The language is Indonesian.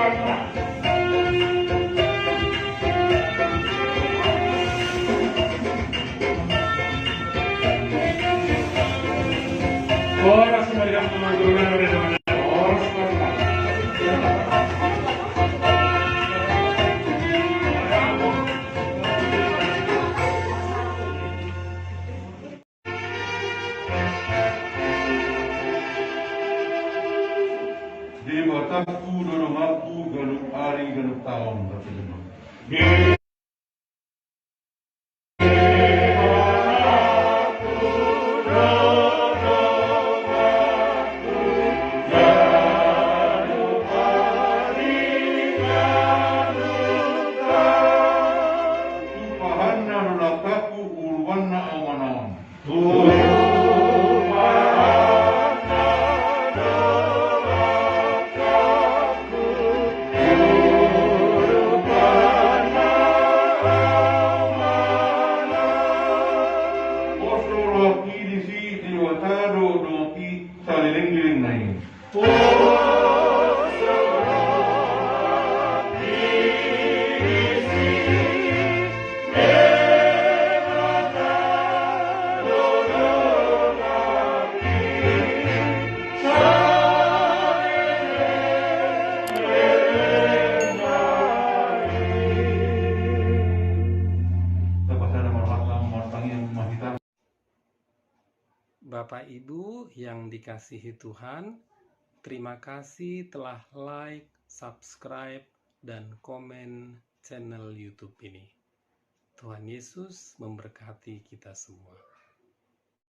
Oras melihat penampilan dari mana? Oras di batasku dorong aku galup hari galup tahun tapi demam. Bapak Ibu yang dikasihi Tuhan, terima kasih telah like, subscribe, dan komen channel YouTube ini. Tuhan Yesus memberkati kita semua.